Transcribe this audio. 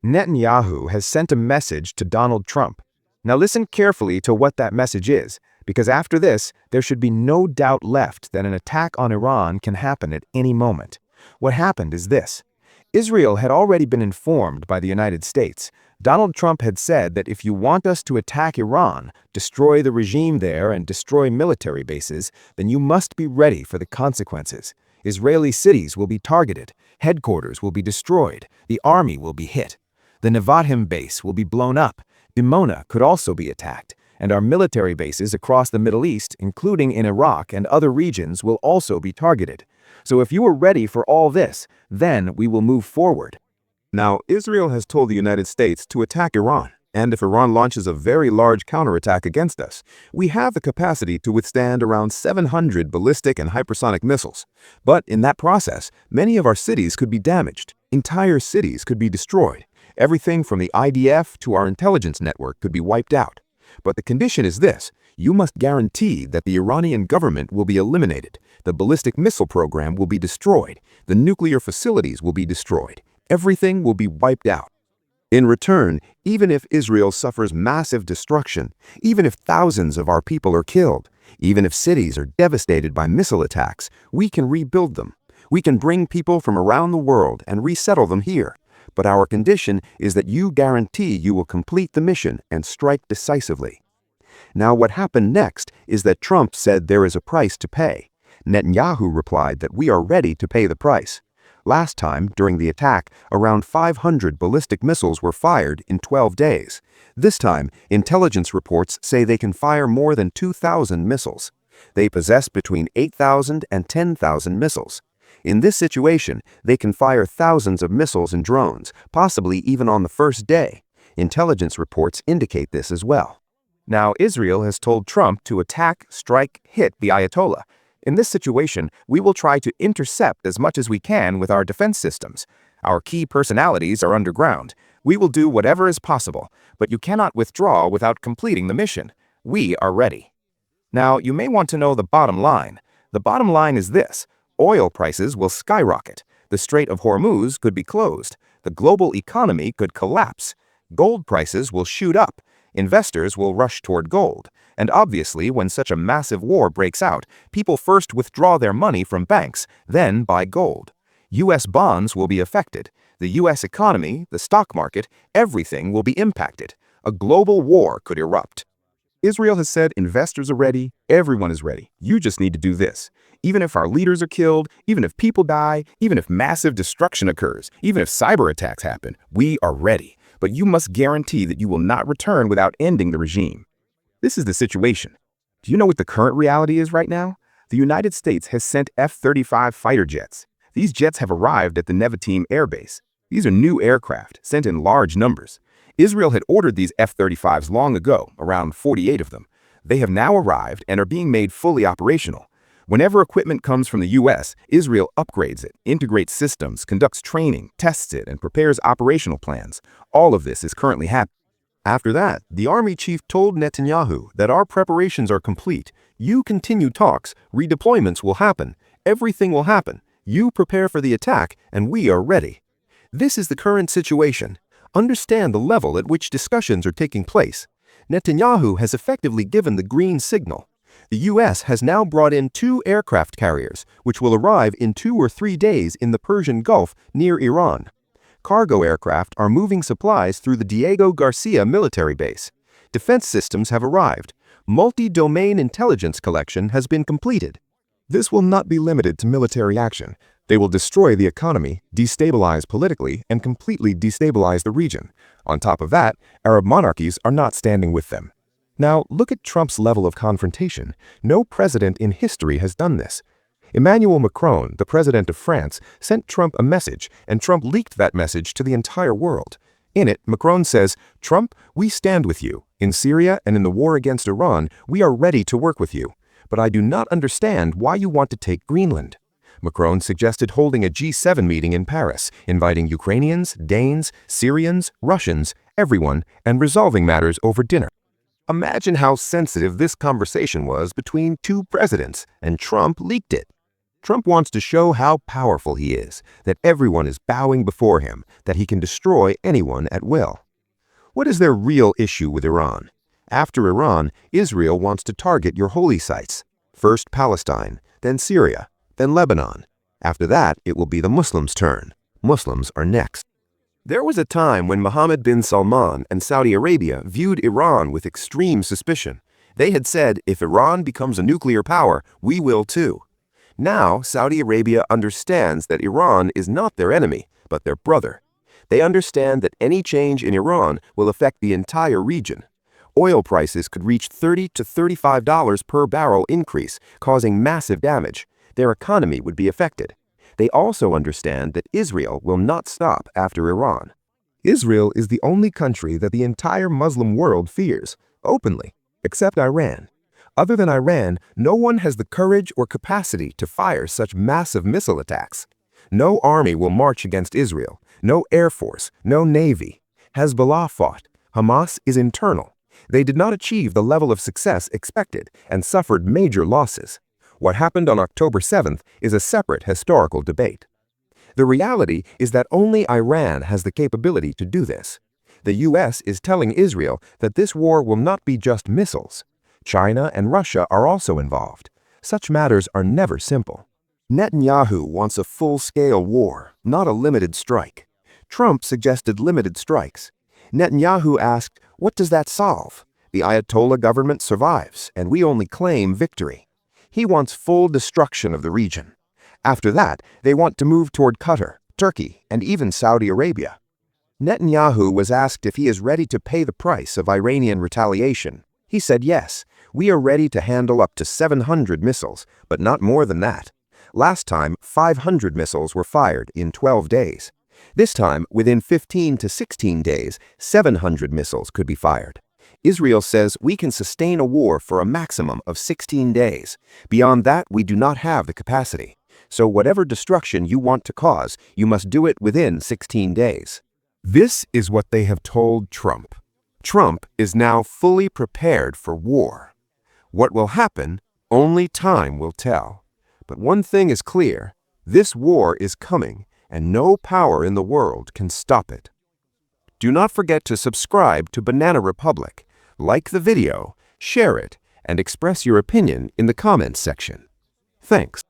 Netanyahu has sent a message to Donald Trump. Now listen carefully to what that message is, because after this, there should be no doubt left that an attack on Iran can happen at any moment. What happened is this. Israel had already been informed by the United States. Donald Trump had said that if you want us to attack Iran, destroy the regime there, and destroy military bases, then you must be ready for the consequences. Israeli cities will be targeted, headquarters will be destroyed, the army will be hit. The Nevatim base will be blown up, Dimona could also be attacked, and our military bases across the Middle East, including in Iraq and other regions, will also be targeted. So if you are ready for all this, then we will move forward. Now, Israel has told the United States to attack Iran, and if Iran launches a very large counterattack against us, we have the capacity to withstand around 700 ballistic and hypersonic missiles. But in that process, many of our cities could be damaged. Entire cities could be destroyed. Everything from the IDF to our intelligence network could be wiped out. But the condition is this: you must guarantee that the Iranian government will be eliminated, the ballistic missile program will be destroyed, the nuclear facilities will be destroyed, everything will be wiped out. In return, even if Israel suffers massive destruction, even if thousands of our people are killed, even if cities are devastated by missile attacks, we can rebuild them. We can bring people from around the world and resettle them here. But our condition is that you guarantee you will complete the mission and strike decisively. Now, what happened next is that Trump said there is a price to pay. Netanyahu replied that we are ready to pay the price. Last time, during the attack, around 500 ballistic missiles were fired in 12 days. This time, intelligence reports say they can fire more than 2,000 missiles. They possess between 8,000 and 10,000 missiles. In this situation, they can fire thousands of missiles and drones, possibly even on the first day. Intelligence reports indicate this as well. Now, Israel has told Trump to attack, strike, hit the Ayatollah. In this situation, we will try to intercept as much as we can with our defense systems. Our key personalities are underground. We will do whatever is possible, but you cannot withdraw without completing the mission. We are ready. Now, you may want to know the bottom line. The bottom line is this: oil prices will skyrocket. The Strait of Hormuz could be closed. The global economy could collapse. Gold prices will shoot up. Investors will rush toward gold. And obviously, when such a massive war breaks out, people first withdraw their money from banks, then buy gold. U.S. bonds will be affected. The U.S. economy, the stock market, everything will be impacted. A global war could erupt. Israel has said investors are ready, everyone is ready. You just need to do this. Even if our leaders are killed, even if people die, even if massive destruction occurs, even if cyber attacks happen, we are ready. But you must guarantee that you will not return without ending the regime. This is the situation. Do you know what the current reality is right now? The United States has sent F-35 fighter jets. These jets have arrived at the Nevatim Air Base. These are new aircraft, sent in large numbers. Israel had ordered these F-35s long ago, around 48 of them. They have now arrived and are being made fully operational. Whenever equipment comes from the U.S., Israel upgrades it, integrates systems, conducts training, tests it, and prepares operational plans. All of this is currently happening. After that, the army chief told Netanyahu that our preparations are complete. You continue talks, redeployments will happen, everything will happen. You prepare for the attack, and we are ready. This is the current situation. Understand the level at which discussions are taking place. Netanyahu has effectively given the green signal. The U.S. has now brought in 2 aircraft carriers, which will arrive in 2 or 3 days in the Persian Gulf near Iran. Cargo aircraft are moving supplies through the Diego Garcia military base. Defense systems have arrived. Multi-domain intelligence collection has been completed. This will not be limited to military action. They will destroy the economy, destabilize politically, and completely destabilize the region. On top of that, Arab monarchies are not standing with them. Now, look at Trump's level of confrontation. No president in history has done this. Emmanuel Macron, the president of France, sent Trump a message, and Trump leaked that message to the entire world. In it, Macron says, "Trump, we stand with you. In Syria and in the war against Iran, we are ready to work with you. But I do not understand why you want to take Greenland." Macron suggested holding a G7 meeting in Paris, inviting Ukrainians, Danes, Syrians, Russians, everyone, and resolving matters over dinner. Imagine how sensitive this conversation was between 2 presidents, and Trump leaked it. Trump wants to show how powerful he is, that everyone is bowing before him, that he can destroy anyone at will. What is their real issue with Iran? After Iran, Israel wants to target your holy sites. First Palestine, then Syria, then Lebanon. After that, it will be the Muslims' turn. Muslims are next. There was a time when Mohammed bin Salman and Saudi Arabia viewed Iran with extreme suspicion. They had said, if Iran becomes a nuclear power, we will too. Now, Saudi Arabia understands that Iran is not their enemy, but their brother. They understand that any change in Iran will affect the entire region. Oil prices could reach $30 to $35 per barrel increase, causing massive damage. Their economy would be affected. They also understand that Israel will not stop after Iran. Israel is the only country that the entire Muslim world fears, openly, except Iran. Other than Iran, no one has the courage or capacity to fire such massive missile attacks. No army will march against Israel, no air force, no navy. Hezbollah fought. Hamas is internal. They did not achieve the level of success expected and suffered major losses. What happened on October 7th is a separate historical debate. The reality is that only Iran has the capability to do this. The U.S. is telling Israel that this war will not be just missiles. China and Russia are also involved. Such matters are never simple. Netanyahu wants a full-scale war, not a limited strike. Trump suggested limited strikes. Netanyahu asked, what does that solve? The Ayatollah government survives, and we only claim victory. He wants full destruction of the region. After that, they want to move toward Qatar, Turkey, and even Saudi Arabia. Netanyahu was asked if he is ready to pay the price of Iranian retaliation. He said yes, we are ready to handle up to 700 missiles, but not more than that. Last time, 500 missiles were fired in 12 days. This time, within 15 to 16 days, 700 missiles could be fired. Israel says we can sustain a war for a maximum of 16 days. Beyond that, we do not have the capacity. So whatever destruction you want to cause, you must do it within 16 days. This is what they have told Trump. Trump is now fully prepared for war. What will happen, only time will tell. But one thing is clear, this war is coming, and no power in the world can stop it. Do not forget to subscribe to Banana Republic, like the video, share it, and express your opinion in the comments section. Thanks.